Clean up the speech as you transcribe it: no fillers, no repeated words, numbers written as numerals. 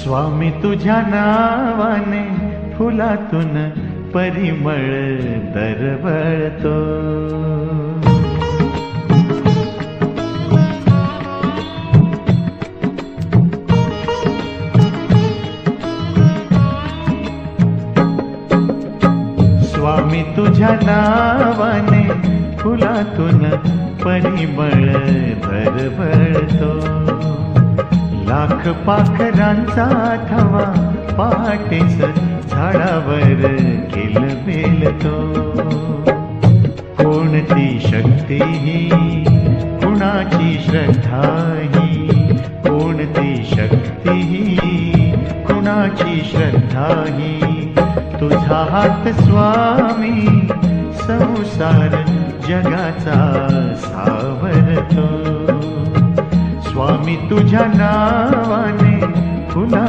स्वामी तुझ्या नावाने फुलातून परिमळ दरवळतो. स्वामी तुझ्या नावाने फुलातून परिमळ दरवळतो. लाख पाखरांचा थवा पहाटेच झाडावर किलबिलतो. कोणती शक्ती ही कुणाची श्रद्धा ही, कोणती शक्ती ही कुणाची श्रद्धा ही. तुझा हात स्वामी संसार जगाचा सावरतो. स्वामी तुझ्या नावाने फुला